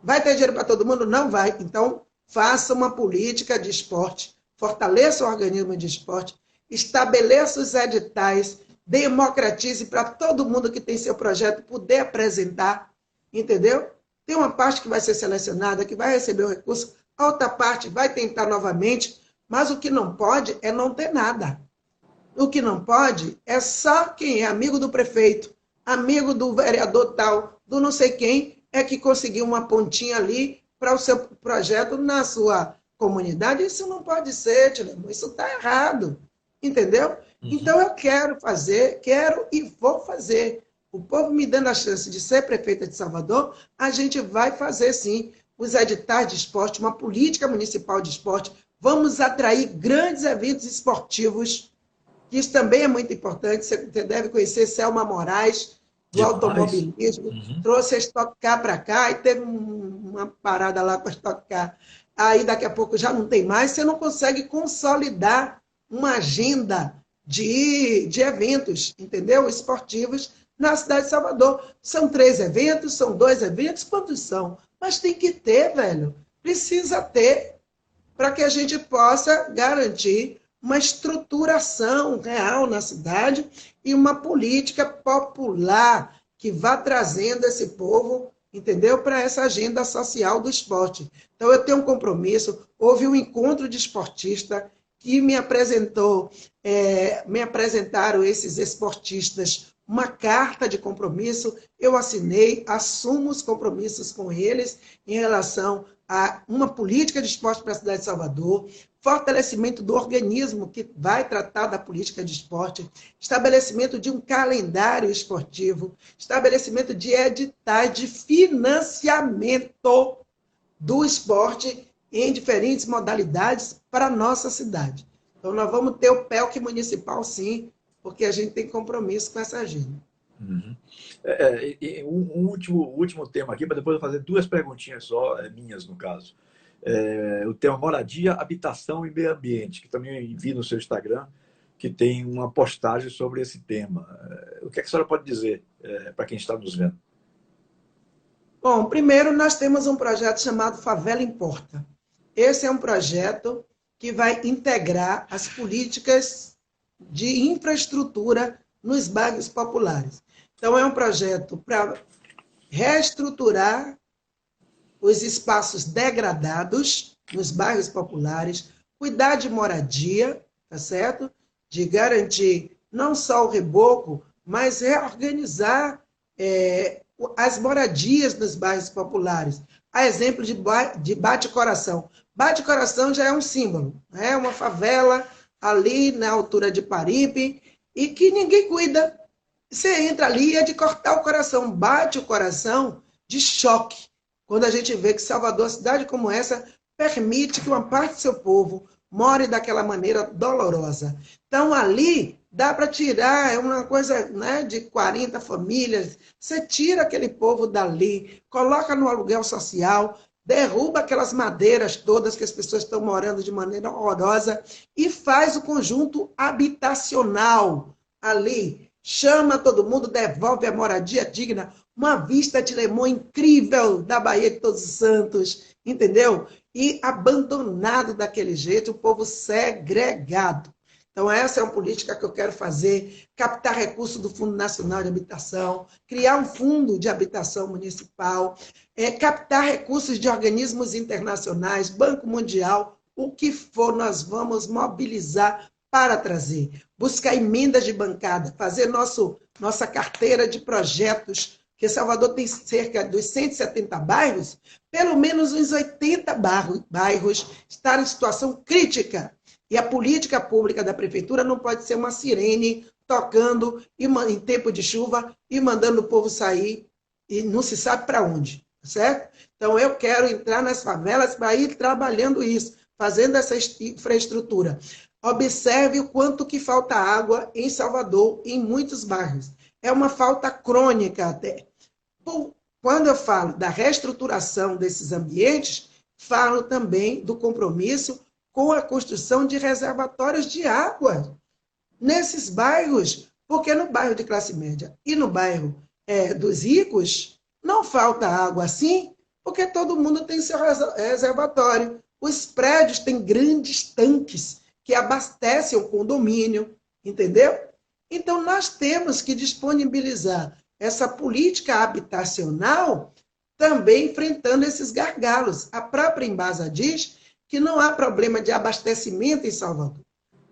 Vai ter dinheiro para todo mundo? Não vai. Então, faça uma política de esporte, fortaleça o organismo de esporte, estabeleça os editais, democratize para todo mundo que tem seu projeto poder apresentar, entendeu? Tem uma parte que vai ser selecionada, que vai receber o recurso, a outra parte vai tentar novamente, mas o que não pode é não ter nada. O que não pode é só quem é amigo do prefeito, amigo do vereador tal, do não sei quem, é que conseguiu uma pontinha ali para o seu projeto na sua comunidade. Isso não pode ser, Tilemon, isso está errado, entendeu? Então eu quero fazer, quero e vou fazer. O povo me dando a chance de ser prefeita de Salvador, a gente vai fazer sim os editais de esporte, uma política municipal de esporte. Vamos atrair grandes eventos esportivos, que isso também é muito importante. Você deve conhecer Selma Moraes, do automobilismo, trouxe a Stock Car para cá e teve uma parada lá com a Stock Car. Aí daqui a pouco já não tem mais, você não consegue consolidar uma agenda de eventos, entendeu? Esportivos na cidade de Salvador. São 3 eventos, são 2 eventos, quantos são? Mas tem que ter, velho. Precisa ter para que a gente possa garantir uma estruturação real na cidade e uma política popular que vá trazendo esse povo, entendeu? Para essa agenda social do esporte. Então, eu tenho um compromisso. Houve um encontro de esportista que me apresentaram esses esportistas uma carta de compromisso, eu assinei, assumo os compromissos com eles em relação a uma política de esporte para a cidade de Salvador, fortalecimento do organismo que vai tratar da política de esporte, estabelecimento de um calendário esportivo, estabelecimento de editais de financiamento do esporte em diferentes modalidades para a nossa cidade. Então, nós vamos ter o PELC municipal, sim, porque a gente tem compromisso com essa agenda. Uhum. Último tema aqui, mas depois eu vou fazer duas perguntinhas só, minhas no caso. O tema moradia, habitação e meio ambiente, que também vi no seu Instagram, que tem uma postagem sobre esse tema. O que é que a senhora pode dizer para quem está nos vendo? Bom, primeiro nós temos um projeto chamado Favela Importa. Esse é um projeto que vai integrar as políticas de infraestrutura nos bairros populares. Então, é um projeto para reestruturar os espaços degradados nos bairros populares, cuidar de moradia, tá certo? De garantir não só o reboco, mas reorganizar as moradias nos bairros populares. A exemplo de Bate-Coração. Bate-Coração já é um símbolo, é uma favela ali na altura de Paripe, e que ninguém cuida. Você entra ali e é de cortar o coração, bate o coração de choque, quando a gente vê que Salvador, cidade como essa, permite que uma parte do seu povo more daquela maneira dolorosa. Então, ali, dá para tirar, é uma coisa, né, de 40 famílias, você tira aquele povo dali, coloca no aluguel social, derruba aquelas madeiras todas que as pessoas estão morando de maneira horrorosa e faz o conjunto habitacional ali. Chama todo mundo, devolve a moradia digna, uma vista de Lemoa incrível da Baía de Todos os Santos, entendeu? E abandonado daquele jeito, o povo segregado. Então, essa é uma política que eu quero fazer, captar recursos do Fundo Nacional de Habitação, criar um fundo de habitação municipal, captar recursos de organismos internacionais, Banco Mundial, o que for, nós vamos mobilizar para trazer. Buscar emendas de bancada, fazer nossa carteira de projetos, que Salvador tem cerca dos 170 bairros, pelo menos uns 80 bairros estão em situação crítica. E a política pública da prefeitura não pode ser uma sirene tocando em tempo de chuva e mandando o povo sair e não se sabe para onde, certo? Então, eu quero entrar nas favelas para ir trabalhando isso, fazendo essa infraestrutura. Observe o quanto que falta água em Salvador, em muitos bairros. É uma falta crônica até. Quando eu falo da reestruturação desses ambientes, falo também do compromisso com a construção de reservatórios de água nesses bairros, porque no bairro de classe média e no bairro dos ricos, não falta água assim, porque todo mundo tem seu reservatório. Os prédios têm grandes tanques que abastecem o condomínio, entendeu? Então, nós temos que disponibilizar essa política habitacional também enfrentando esses gargalos. A própria Embasa diz que não há problema de abastecimento em Salvador.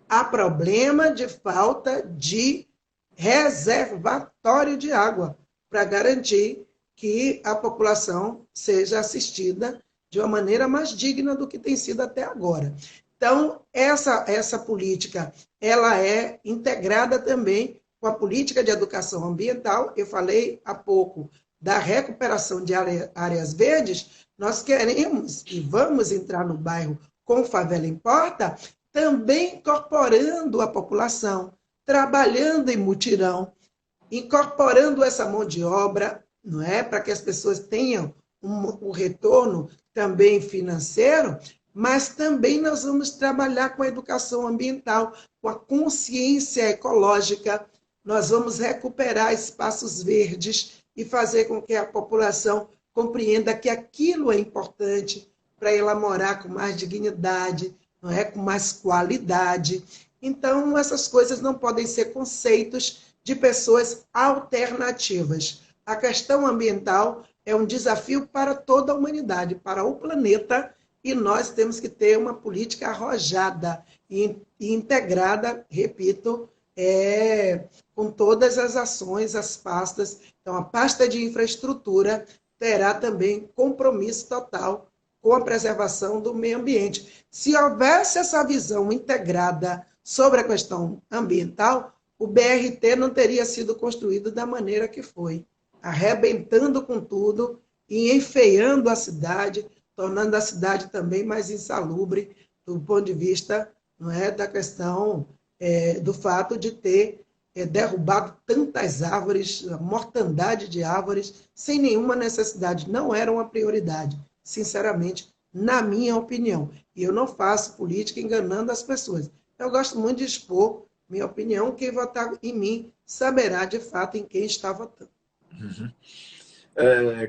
Há problema de falta de reservatório de água para garantir que a população seja assistida de uma maneira mais digna do que tem sido até agora. Então, essa política ela é integrada também com a política de educação ambiental. Eu falei há pouco da recuperação de áreas verdes. Nós queremos e vamos entrar no bairro com Favela Importa, também incorporando a população, trabalhando em mutirão, incorporando essa mão de obra, não é, para que as pessoas tenham um retorno também financeiro, mas também nós vamos trabalhar com a educação ambiental, com a consciência ecológica. Nós vamos recuperar espaços verdes e fazer com que a população compreenda que aquilo é importante para ela morar com mais dignidade, não é, com mais qualidade. Então, essas coisas não podem ser conceitos de pessoas alternativas. A questão ambiental é um desafio para toda a humanidade, para o planeta, e nós temos que ter uma política arrojada, e integrada, repito, com todas as ações, as pastas. Então, a pasta de infraestrutura terá também compromisso total com a preservação do meio ambiente. Se houvesse essa visão integrada sobre a questão ambiental, o BRT não teria sido construído da maneira que foi, arrebentando com tudo e enfeiando a cidade, tornando a cidade também mais insalubre do ponto de vista, não é, da questão do fato de ter derrubado tantas árvores, a mortandade de árvores, sem nenhuma necessidade. Não era uma prioridade, sinceramente, na minha opinião. E eu não faço política enganando as pessoas. Eu gosto muito de expor minha opinião. Quem votar em mim saberá, de fato, em quem está votando. Uhum.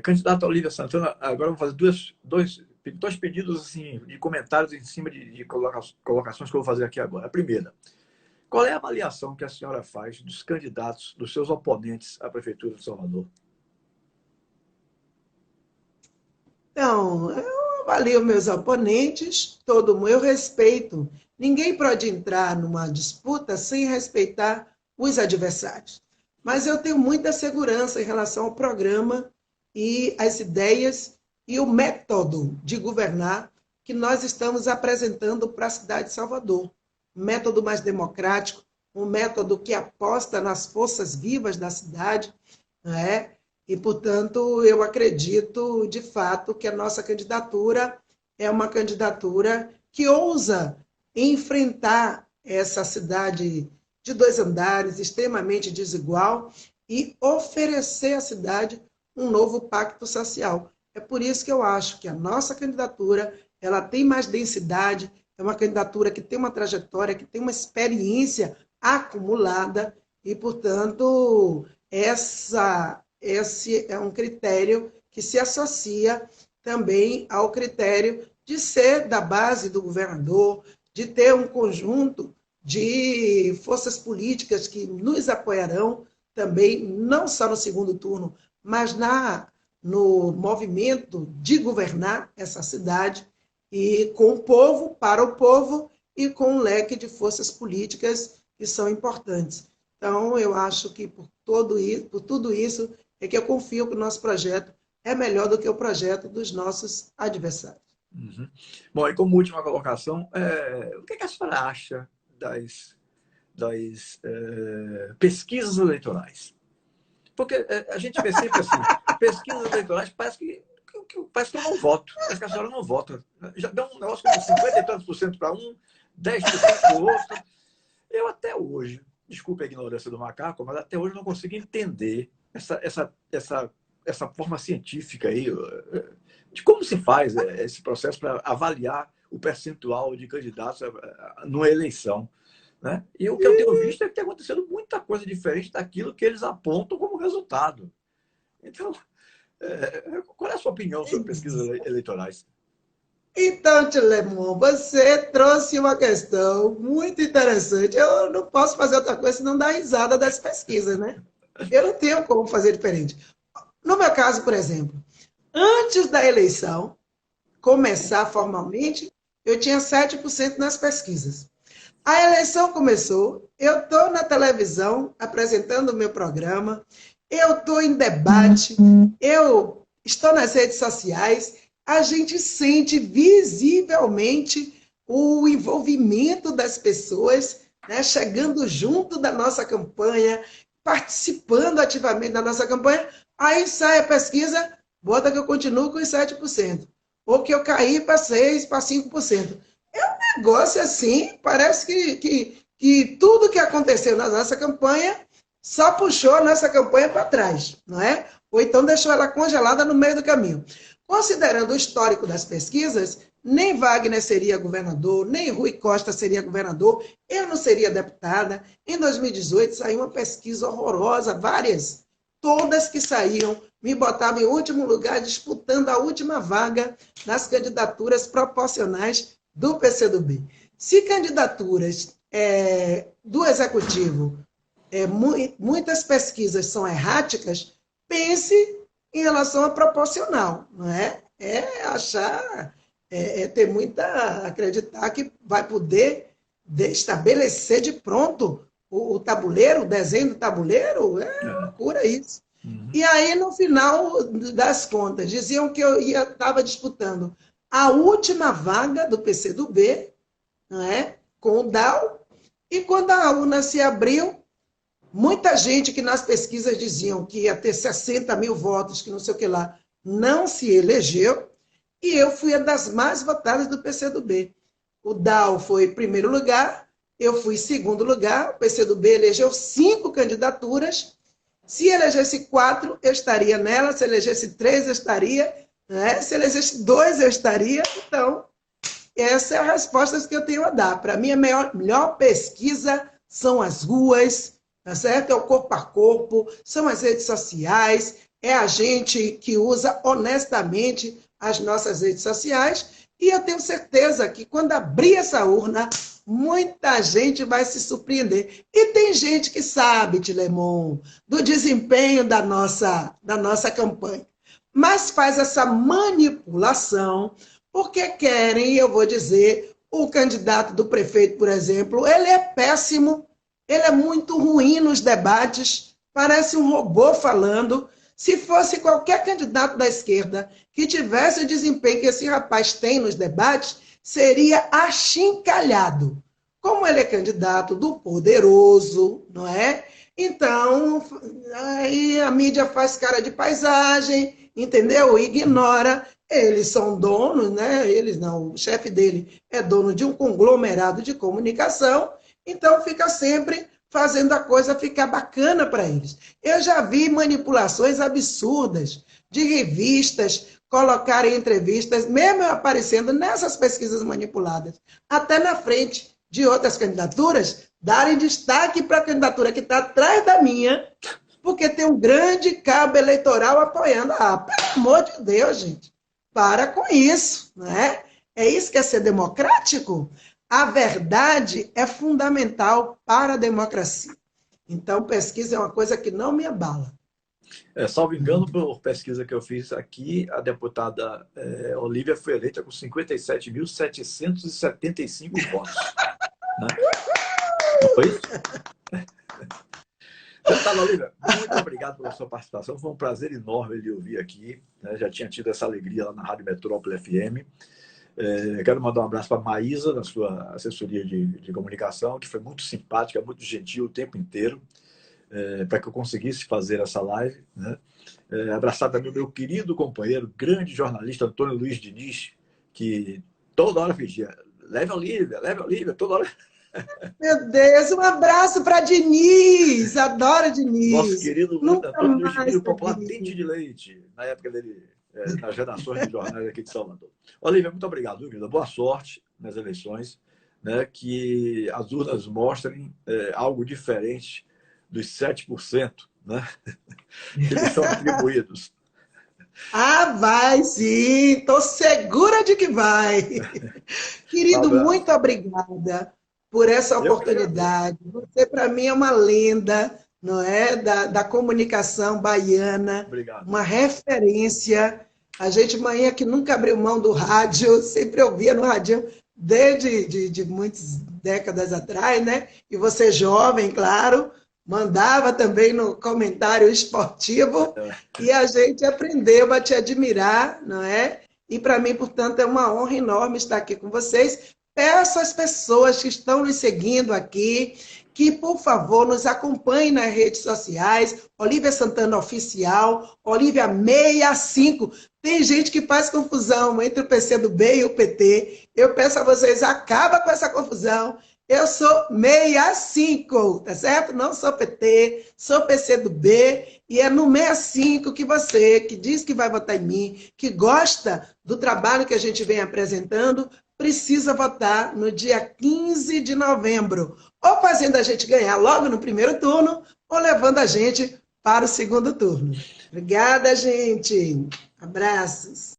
Candidato Olívia Santana, agora vou fazer dois pedidos assim, de comentários em cima de colocações que eu vou fazer aqui agora. A primeira, qual é a avaliação que a senhora faz dos candidatos, dos seus oponentes à Prefeitura de Salvador? Então, eu avalio meus oponentes, todo mundo, eu respeito. Ninguém pode entrar numa disputa sem respeitar os adversários. Mas eu tenho muita segurança em relação ao programa e as ideias e o método de governar que nós estamos apresentando para a cidade de Salvador. Um método mais democrático, um método que aposta nas forças vivas da cidade, não é? E, portanto, eu acredito, de fato, que a nossa candidatura é uma candidatura que ousa enfrentar essa cidade de 2 andares, extremamente desigual, e oferecer à cidade um novo pacto social. É por isso que eu acho que a nossa candidatura ela tem mais densidade, é uma candidatura que tem uma trajetória, que tem uma experiência acumulada, e, portanto, esse é um critério que se associa também ao critério de ser da base do governador, de ter um conjunto de forças políticas que nos apoiarão também, não só no segundo turno, mas no movimento de governar essa cidade, e com o povo, para o povo, e com um leque de forças políticas que são importantes. Então, eu acho que por tudo isso, é que eu confio que o nosso projeto é melhor do que o projeto dos nossos adversários. Uhum. Bom, e como última colocação, o que a senhora acha das pesquisas eleitorais? Porque a gente vê sempre assim, pesquisas eleitorais parece que eu não voto, parece que a senhora não vota. Já deu um negócio como 50 e tantos por cento para um, 10% para o outro. Eu até hoje, desculpe a ignorância do macaco, mas até hoje não consigo entender essa forma científica aí, de como se faz esse processo para avaliar o percentual de candidatos numa eleição. Né? E o que eu tenho visto é que tem acontecendo muita coisa diferente daquilo que eles apontam como resultado. Então, qual é a sua opinião sobre pesquisas eleitorais? Então, Tilemon, você trouxe uma questão muito interessante. Eu não posso fazer outra coisa senão dar risada das pesquisas, né? Eu não tenho como fazer diferente. No meu caso, por exemplo, antes da eleição começar formalmente, eu tinha 7% nas pesquisas. A eleição começou, eu estou na televisão apresentando o meu programa, eu estou em debate, eu estou nas redes sociais, a gente sente visivelmente o envolvimento das pessoas, né, chegando junto da nossa campanha, participando ativamente da nossa campanha. Aí sai a pesquisa, bota que eu continuo com os 7%, ou que eu caí para 6%, para 5%. É um negócio assim, parece que tudo que aconteceu na nossa campanha só puxou a nossa campanha para trás, não é? Ou então deixou ela congelada no meio do caminho. Considerando o histórico das pesquisas, nem Wagner seria governador, nem Rui Costa seria governador, eu não seria deputada. Em 2018 saiu uma pesquisa horrorosa, várias, todas que saíam me botavam em último lugar, disputando a última vaga nas candidaturas proporcionais do PCdoB. Se candidaturas do Executivo, muitas pesquisas são erráticas, pense em relação a proporcional, não é? Acreditar que vai poder estabelecer de pronto o tabuleiro, o desenho do tabuleiro, é loucura isso. E aí, no final das contas, diziam que eu estava disputando a última vaga do PCdoB, não é? Com o DAO, e quando a urna se abriu, muita gente que nas pesquisas diziam que ia ter 60 mil votos, que não sei o que lá, não se elegeu, e eu fui a das mais votadas do PCdoB. O DAO foi em primeiro lugar, eu fui em segundo lugar, o PCdoB elegeu 5 candidaturas. Se elegesse 4, eu estaria nela, se elegesse 3, eu estaria, né? Se elegesse 2, eu estaria. Então, essa é a resposta que eu tenho a dar. Para mim, a melhor pesquisa são as ruas, tá certo? É o corpo a corpo, são as redes sociais, é a gente que usa honestamente as nossas redes sociais, e eu tenho certeza que quando abrir essa urna, muita gente vai se surpreender. E tem gente que sabe, Tilemon, do desempenho da nossa campanha, mas faz essa manipulação porque querem, eu vou dizer, o candidato do prefeito, por exemplo, ele é péssimo, ele é muito ruim nos debates, parece um robô falando. Se fosse qualquer candidato da esquerda que tivesse o desempenho que esse rapaz tem nos debates, seria achincalhado. Como ele é candidato do poderoso, não é? Então, aí a mídia faz cara de paisagem, entendeu? Ignora. Eles são donos, né? Eles não, o chefe dele é dono de um conglomerado de comunicação, então fica sempre fazendo a coisa ficar bacana para eles. Eu já vi manipulações absurdas de revistas colocarem entrevistas, mesmo eu aparecendo nessas pesquisas manipuladas, até na frente de outras candidaturas, darem destaque para a candidatura que está atrás da minha, porque tem um grande cabo eleitoral apoiando. Ah, pelo amor de Deus, gente, para com isso, né? É isso que é ser democrático? A verdade é fundamental para a democracia. Então, pesquisa é uma coisa que não me abala. Salvo engano, por pesquisa que eu fiz aqui, a deputada Olívia foi eleita com 57.775 votos. Né? Não foi isso? Deputada Olívia, muito obrigado pela sua participação. Foi um prazer enorme lhe ouvir aqui. Né? Já tinha tido essa alegria lá na Rádio Metrópole FM. Quero mandar um abraço para a Maísa, da sua assessoria de comunicação, que foi muito simpática, muito gentil o tempo inteiro, para que eu conseguisse fazer essa live. Né? Abraçar também o meu querido companheiro, grande jornalista Antônio Luiz Diniz, que toda hora pedia, leve a Olívia, toda hora. Meu Deus, um abraço para Diniz, adoro Diniz. Nosso querido Antônio Luiz Diniz, o popular dente de leite, na época dele, nas redações de jornais aqui de Salvador. Olívia, muito obrigado, vida. Boa sorte nas eleições, né? Que as urnas mostrem algo diferente dos 7%, né? Que eles são atribuídos. Ah, vai sim, estou segura de que vai. Querido, muito obrigada por essa oportunidade. Você, para mim, é uma lenda, não é? Da comunicação baiana. Obrigado. Uma referência. A gente, manhã que nunca abriu mão do rádio, sempre ouvia no rádio, desde de muitas décadas atrás, né? E você jovem, claro, mandava também no comentário esportivo, e a gente aprendeu a te admirar, não é? E para mim, portanto, é uma honra enorme estar aqui com vocês. Peço às pessoas que estão nos seguindo aqui que, por favor, nos acompanhem nas redes sociais, Olívia Santana Oficial, Olívia 65. Tem gente que faz confusão entre o PCdoB e o PT. Eu peço a vocês, acaba com essa confusão. Eu sou 65, tá certo? Não sou PT, sou PCdoB, e é no 65 que você, que diz que vai votar em mim, que gosta do trabalho que a gente vem apresentando, precisa votar no dia 15 de novembro, ou fazendo a gente ganhar logo no primeiro turno, ou levando a gente para o segundo turno. Obrigada, gente. Abraços.